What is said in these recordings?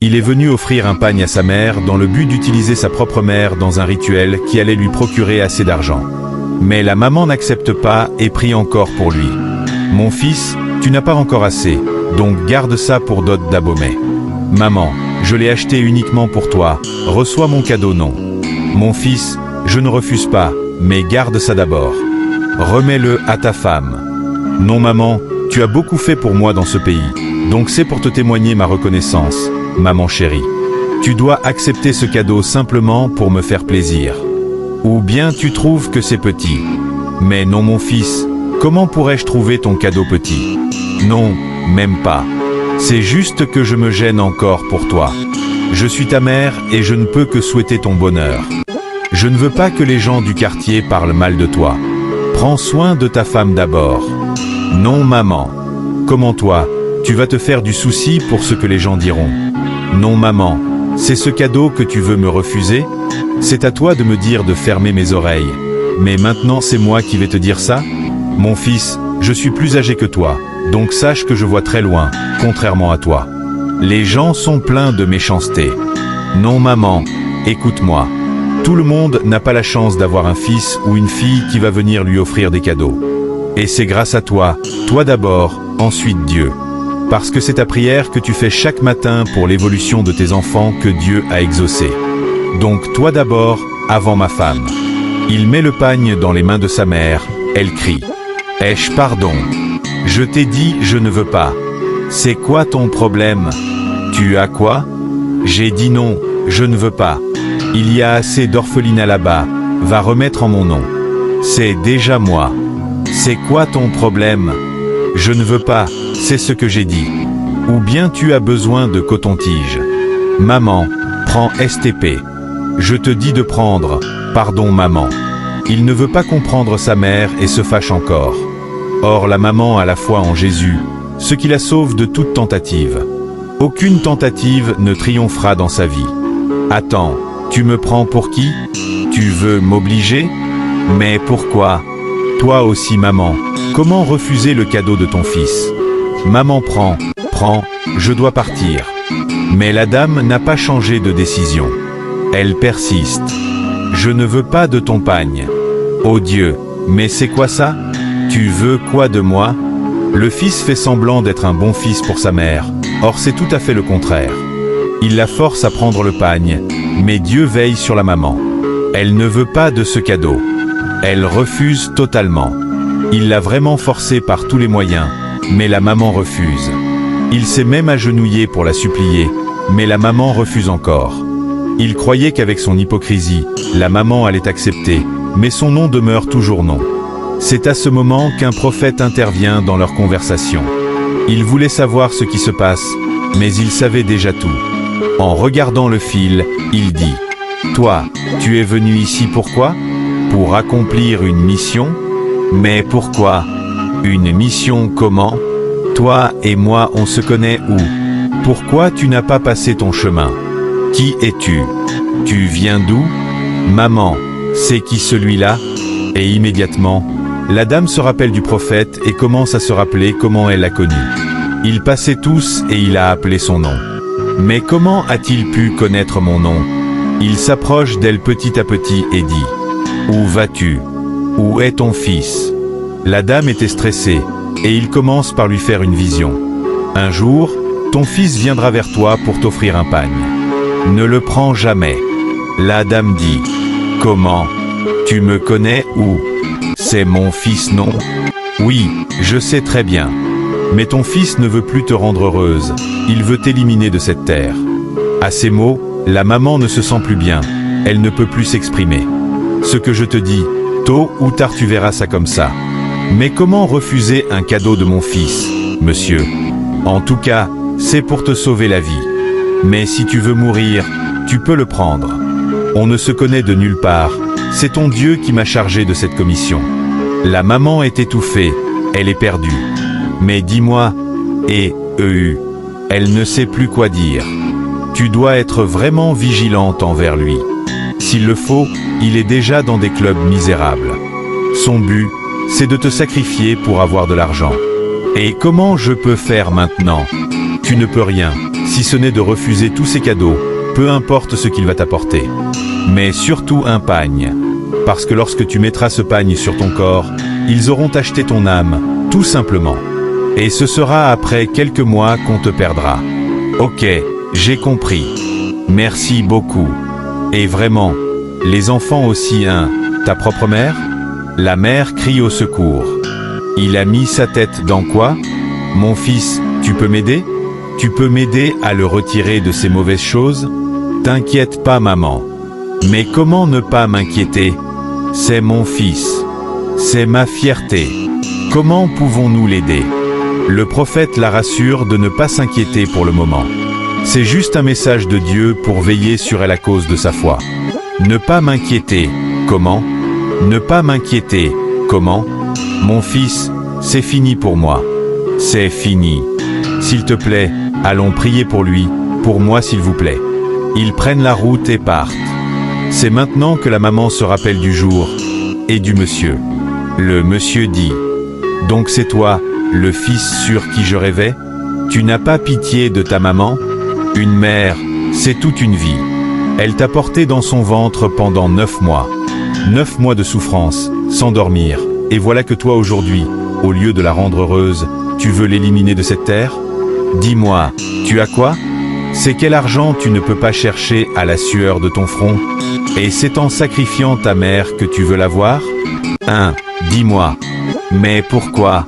Il est venu offrir un pagne à sa mère dans le but d'utiliser sa propre mère dans un rituel qui allait lui procurer assez d'argent. Mais la maman n'accepte pas et prie encore pour lui. « Mon fils, tu n'as pas encore assez, donc garde ça pour dot d'Abomey. »« Maman, je l'ai acheté uniquement pour toi, reçois mon cadeau non. »« Mon fils, je ne refuse pas, mais garde ça d'abord. Remets-le à ta femme. »« Non maman, tu as beaucoup fait pour moi dans ce pays, donc c'est pour te témoigner ma reconnaissance, maman chérie. Tu dois accepter ce cadeau simplement pour me faire plaisir. Ou bien tu trouves que c'est petit. Mais non mon fils, comment pourrais-je trouver ton cadeau petit? Non, même pas. C'est juste que je me gêne encore pour toi. Je suis ta mère et je ne peux que souhaiter ton bonheur. Je ne veux pas que les gens du quartier parlent mal de toi. Prends soin de ta femme d'abord. Non maman. Comment toi, tu vas te faire du souci pour ce que les gens diront? Non maman, c'est ce cadeau que tu veux me refuser? C'est à toi de me dire de fermer mes oreilles. Mais maintenant c'est moi qui vais te dire ça? Mon fils, je suis plus âgé que toi, donc sache que je vois très loin, contrairement à toi. Les gens sont pleins de méchanceté. Non maman, écoute-moi. Tout le monde n'a pas la chance d'avoir un fils ou une fille qui va venir lui offrir des cadeaux. Et c'est grâce à toi, toi d'abord, ensuite Dieu. Parce que c'est ta prière que tu fais chaque matin pour l'évolution de tes enfants que Dieu a exaucé. Donc toi d'abord, avant ma femme. Il met le pagne dans les mains de sa mère, elle crie. Ai-je pardon? Je t'ai dit je ne veux pas. C'est quoi ton problème? Tu as quoi? J'ai dit non, je ne veux pas. Il y a assez d'orphelinats là-bas, va remettre en mon nom. C'est déjà moi. C'est quoi ton problème? Je ne veux pas, c'est ce que j'ai dit. Ou bien tu as besoin de coton-tige. Maman, prends STP. Je te dis de prendre, pardon maman. Il ne veut pas comprendre sa mère et se fâche encore. Or la maman a la foi en Jésus, ce qui la sauve de toute tentative. Aucune tentative ne triomphera dans sa vie. Attends, tu me prends pour qui? Tu veux m'obliger? Mais pourquoi? Toi aussi maman, comment refuser le cadeau de ton fils? Maman prends, je dois partir. Mais la dame n'a pas changé de décision. Elle persiste. Je ne veux pas de ton pagne. Oh Dieu, mais c'est quoi ça? Tu veux quoi de moi? Le fils fait semblant d'être un bon fils pour sa mère, or c'est tout à fait le contraire. Il la force à prendre le pagne, mais Dieu veille sur la maman. Elle ne veut pas de ce cadeau. Elle refuse totalement. Il l'a vraiment forcée par tous les moyens, mais la maman refuse. Il s'est même agenouillé pour la supplier, mais la maman refuse encore. Il croyait qu'avec son hypocrisie, la maman allait accepter, mais son non demeure toujours non. C'est à ce moment qu'un prophète intervient dans leur conversation. Il voulait savoir ce qui se passe, mais il savait déjà tout. En regardant le fil, il dit « Toi, tu es venu ici pourquoi? Pour accomplir une mission? Mais pourquoi? Une mission comment? Toi et moi on se connaît où? Pourquoi tu n'as pas passé ton chemin? Qui es-tu? Tu viens d'où? Maman, c'est qui celui-là? » Et immédiatement, la dame se rappelle du prophète et commence à se rappeler comment elle l'a connu. Ils passaient tous et il a appelé son nom. Mais comment a-t-il pu connaître mon nom? Il s'approche d'elle petit à petit et dit « Où vas-tu? Où est ton fils ?» La dame était stressée et il commence par lui faire une vision. « Un jour, ton fils viendra vers toi pour t'offrir un pagne. Ne le prends jamais. » La dame dit « Comment? Tu me connais où? C'est mon fils, non? » Oui, je sais très bien. Mais ton fils ne veut plus te rendre heureuse. Il veut t'éliminer de cette terre. À ces mots, la maman ne se sent plus bien. Elle ne peut plus s'exprimer. Ce que je te dis, tôt ou tard tu verras ça comme ça. Mais comment refuser un cadeau de mon fils, monsieur? En tout cas, c'est pour te sauver la vie. Mais si tu veux mourir, tu peux le prendre. On ne se connaît de nulle part. C'est ton Dieu qui m'a chargé de cette commission. La maman est étouffée. Elle est perdue. Mais dis-moi, elle ne sait plus quoi dire. Tu dois être vraiment vigilante envers lui. S'il le faut, il est déjà dans des clubs misérables. Son but, c'est de te sacrifier pour avoir de l'argent. Et comment je peux faire maintenant? Tu ne peux rien. si ce n'est de refuser tous ces cadeaux, peu importe ce qu'il va t'apporter. Mais surtout un pagne. Parce que lorsque tu mettras ce pagne sur ton corps, ils auront acheté ton âme, tout simplement. Et ce sera après quelques mois qu'on te perdra. Ok, j'ai compris. Merci beaucoup. Et vraiment, les enfants aussi, hein, ta propre mère? La mère crie au secours. Il a mis sa tête dans quoi? Mon fils, tu peux m'aider? Tu peux m'aider à le retirer de ces mauvaises choses? T'inquiète pas, maman. Mais comment ne pas m'inquiéter? C'est mon fils. C'est ma fierté. Comment pouvons-nous l'aider? Le prophète la rassure de ne pas s'inquiéter pour le moment. C'est juste un message de Dieu pour veiller sur elle à cause de sa foi. Ne pas m'inquiéter. Comment? Ne pas m'inquiéter. Comment? Mon fils, c'est fini pour moi. C'est fini. S'il te plaît, allons prier pour lui, pour moi s'il vous plaît. Ils prennent la route et partent. C'est maintenant que la maman se rappelle du jour et du monsieur. Le monsieur dit: donc c'est toi, le fils sur qui je rêvais? Tu n'as pas pitié de ta maman? Une mère, c'est toute une vie. Elle t'a porté dans son ventre pendant 9 mois. 9 mois de souffrance, sans dormir. Et voilà que toi aujourd'hui, au lieu de la rendre heureuse, tu veux l'éliminer de cette terre? Dis-moi, tu as quoi? C'est quel argent tu ne peux pas chercher à la sueur de ton front? Et c'est en sacrifiant ta mère que tu veux l'avoir? Dis-moi. Mais pourquoi?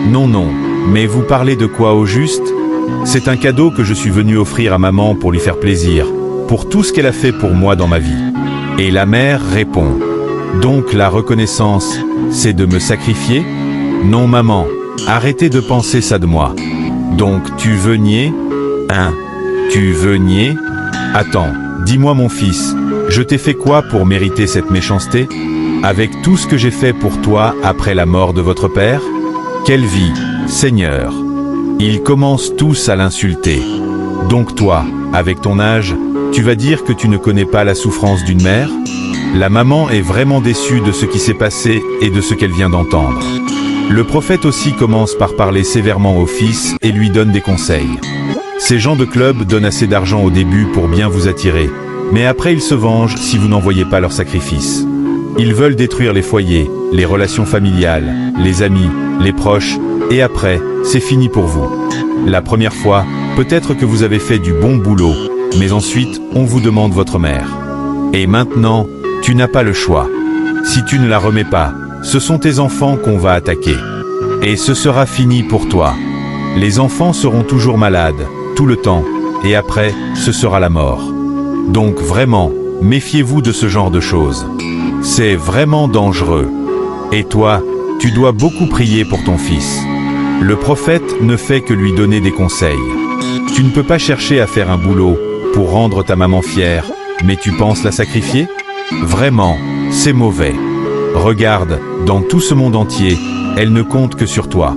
Non, mais vous parlez de quoi au juste? C'est un cadeau que je suis venu offrir à maman pour lui faire plaisir, pour tout ce qu'elle a fait pour moi dans ma vie. Et la mère répond: donc la reconnaissance, c'est de me sacrifier? Non maman, arrêtez de penser ça de moi. Donc tu veux nier? Tu veux nier? Attends, dis-moi mon fils, je t'ai fait quoi pour mériter cette méchanceté? Avec tout ce que j'ai fait pour toi après la mort de votre père? Quelle vie, Seigneur! Ils commencent tous à l'insulter. Donc toi, avec ton âge, tu vas dire que tu ne connais pas la souffrance d'une mère? La maman est vraiment déçue de ce qui s'est passé et de ce qu'elle vient d'entendre. Le prophète aussi commence par parler sévèrement au fils et lui donne des conseils. Ces gens de club donnent assez d'argent au début pour bien vous attirer, mais après ils se vengent si vous n'envoyez pas leur sacrifice. Ils veulent détruire les foyers, les relations familiales, les amis, les proches, et après, c'est fini pour vous. La première fois, peut-être que vous avez fait du bon boulot, mais ensuite, on vous demande votre mère. Et maintenant, tu n'as pas le choix. Si tu ne la remets pas, ce sont tes enfants qu'on va attaquer. Et ce sera fini pour toi. Les enfants seront toujours malades, tout le temps, et après, ce sera la mort. Donc vraiment, méfiez-vous de ce genre de choses. C'est vraiment dangereux. Et toi, tu dois beaucoup prier pour ton fils. Le prophète ne fait que lui donner des conseils. Tu ne peux pas chercher à faire un boulot pour rendre ta maman fière, mais tu penses la sacrifier? Vraiment, c'est mauvais. Regarde, dans tout ce monde entier, elle ne compte que sur toi.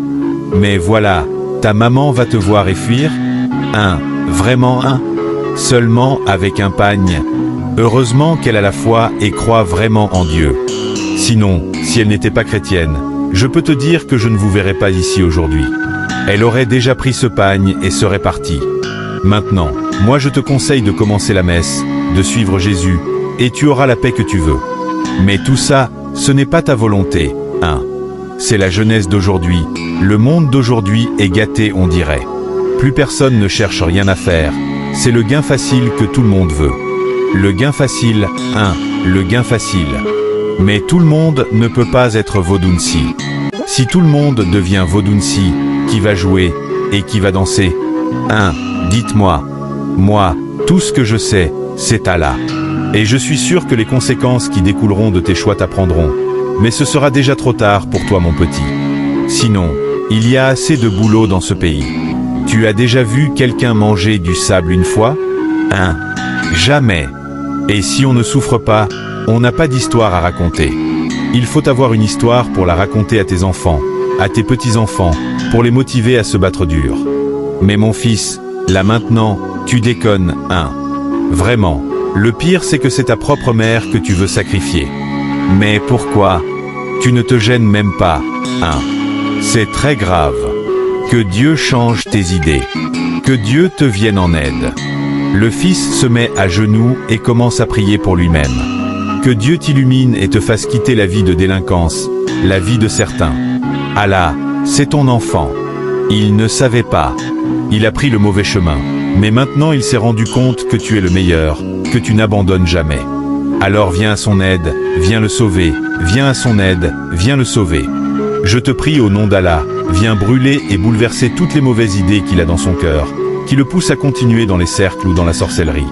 Mais voilà, ta maman va te voir et fuir? Vraiment? Seulement avec un pagne. Heureusement qu'elle a la foi et croit vraiment en Dieu. Sinon, si elle n'était pas chrétienne, je peux te dire que je ne vous verrai pas ici aujourd'hui. Elle aurait déjà pris ce pagne et serait partie. Maintenant, moi je te conseille de commencer la messe, de suivre Jésus, et tu auras la paix que tu veux. Mais tout ça, ce n'est pas ta volonté, C'est la jeunesse d'aujourd'hui, le monde d'aujourd'hui est gâté on dirait. Plus personne ne cherche rien à faire, c'est le gain facile que tout le monde veut. Le gain facile, le gain facile. Mais tout le monde ne peut pas être Vodunsi. Si tout le monde devient Vodunsi, qui va jouer et qui va danser? Dites-moi. Moi, tout ce que je sais, c'est Allah. Et je suis sûr que les conséquences qui découleront de tes choix t'apprendront. Mais ce sera déjà trop tard pour toi mon petit. Sinon, il y a assez de boulot dans ce pays. Tu as déjà vu quelqu'un manger du sable une fois? Jamais. Et si on ne souffre pas, on n'a pas d'histoire à raconter. Il faut avoir une histoire pour la raconter à tes enfants, à tes petits-enfants, pour les motiver à se battre dur. Mais mon fils, là maintenant, tu déconnes, Vraiment. Le pire c'est que c'est ta propre mère que tu veux sacrifier. Mais pourquoi? Tu ne te gênes même pas, C'est très grave. Que Dieu change tes idées. Que Dieu te vienne en aide. Le fils se met à genoux et commence à prier pour lui-même. Que Dieu t'illumine et te fasse quitter la vie de délinquance, la vie de certains. Allah, c'est ton enfant. Il ne savait pas. Il a pris le mauvais chemin. Mais maintenant il s'est rendu compte que tu es le meilleur, que tu n'abandonnes jamais. Alors viens à son aide, viens le sauver, viens à son aide, viens le sauver. Je te prie au nom d'Allah, viens brûler et bouleverser toutes les mauvaises idées qu'il a dans son cœur, qui le poussent à continuer dans les cercles ou dans la sorcellerie.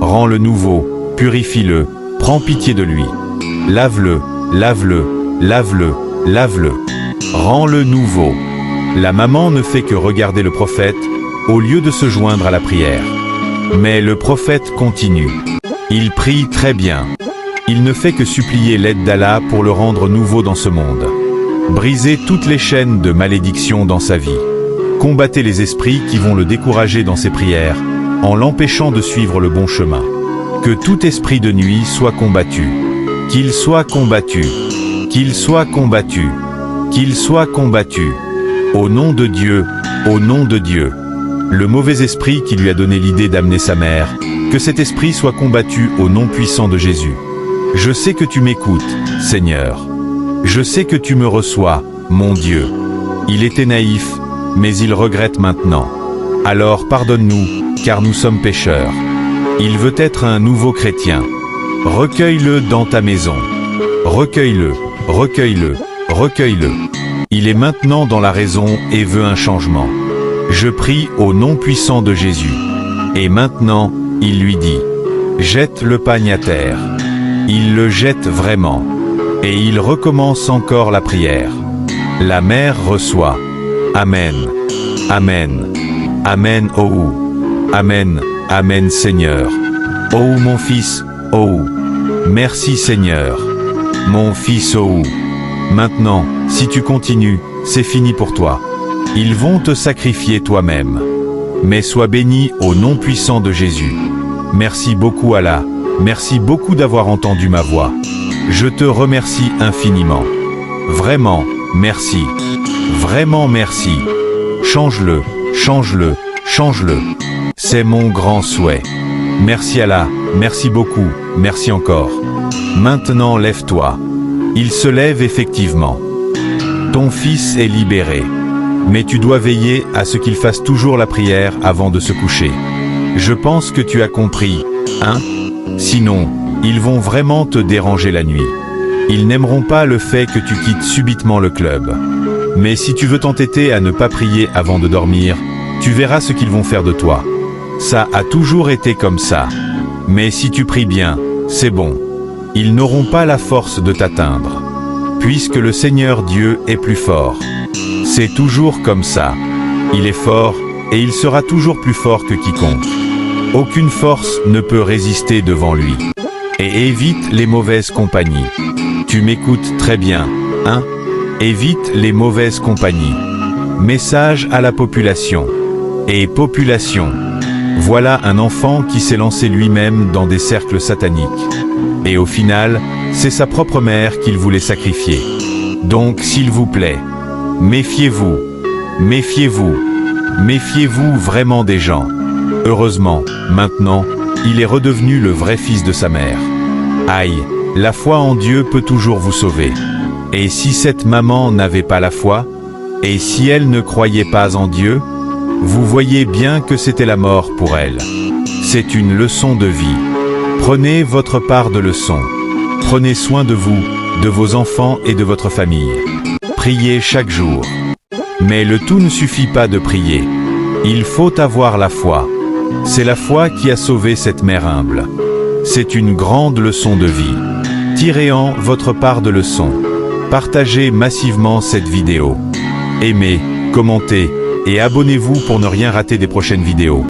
Rends-le nouveau, purifie-le, prends pitié de lui. Lave-le, lave-le, lave-le, lave-le. Rends-le nouveau. La maman ne fait que regarder le prophète, au lieu de se joindre à la prière. Mais le prophète continue. Il prie très bien. Il ne fait que supplier l'aide d'Allah pour le rendre nouveau dans ce monde. Brisez toutes les chaînes de malédiction dans sa vie. Combattez les esprits qui vont le décourager dans ses prières, en l'empêchant de suivre le bon chemin. Que tout esprit de nuit soit combattu. Qu'il soit combattu. Qu'il soit combattu. Qu'il soit combattu. Au nom de Dieu, au nom de Dieu. Le mauvais esprit qui lui a donné l'idée d'amener sa mère, que cet esprit soit combattu au nom puissant de Jésus. Je sais que tu m'écoutes, Seigneur. Je sais que tu me reçois, mon Dieu. Il était naïf, mais il regrette maintenant. Alors pardonne-nous, car nous sommes pécheurs. Il veut être un nouveau chrétien. Recueille-le dans ta maison. Recueille-le, recueille-le, recueille-le. Il est maintenant dans la raison et veut un changement. Je prie au nom puissant de Jésus. Et maintenant, il lui dit, jette le pagne à terre. Il le jette vraiment. Et il recommence encore la prière. La mère reçoit. Amen. Amen. Amen, oh. Amen. Amen, Seigneur. Oh mon fils, oh. Merci Seigneur. Mon fils, oh. Maintenant, si tu continues, c'est fini pour toi. Ils vont te sacrifier toi-même. Mais sois béni au nom puissant de Jésus. Merci beaucoup Allah. Merci beaucoup d'avoir entendu ma voix. Je te remercie infiniment. Vraiment, merci. Vraiment merci. Change-le, change-le, change-le. C'est mon grand souhait. Merci Allah, merci beaucoup, merci encore. Maintenant lève-toi. Il se lève effectivement. Ton fils est libéré. Mais tu dois veiller à ce qu'il fasse toujours la prière avant de se coucher. Je pense que tu as compris, hein? Sinon, ils vont vraiment te déranger la nuit. Ils n'aimeront pas le fait que tu quittes subitement le club. Mais si tu veux t'entêter à ne pas prier avant de dormir, tu verras ce qu'ils vont faire de toi. Ça a toujours été comme ça. Mais si tu pries bien, c'est bon. Ils n'auront pas la force de t'atteindre. Puisque le Seigneur Dieu est plus fort. C'est toujours comme ça. Il est fort, et il sera toujours plus fort que quiconque. Aucune force ne peut résister devant lui. Et évite les mauvaises compagnies. Tu m'écoutes très bien, hein? Évite les mauvaises compagnies. Message à la population. Et population. Voilà un enfant qui s'est lancé lui-même dans des cercles sataniques. Et au final, c'est sa propre mère qu'il voulait sacrifier. Donc s'il vous plaît, méfiez-vous, méfiez-vous, méfiez-vous vraiment des gens. Heureusement, maintenant, il est redevenu le vrai fils de sa mère. Aïe, la foi en Dieu peut toujours vous sauver. Et si cette maman n'avait pas la foi, et si elle ne croyait pas en Dieu, vous voyez bien que c'était la mort pour elle. C'est une leçon de vie. Prenez votre part de leçon. Prenez soin de vous, de vos enfants et de votre famille. Priez chaque jour. Mais le tout ne suffit pas de prier. Il faut avoir la foi. C'est la foi qui a sauvé cette mère humble. C'est une grande leçon de vie. Tirez-en votre part de leçon. Partagez massivement cette vidéo. Aimez, commentez et abonnez-vous pour ne rien rater des prochaines vidéos.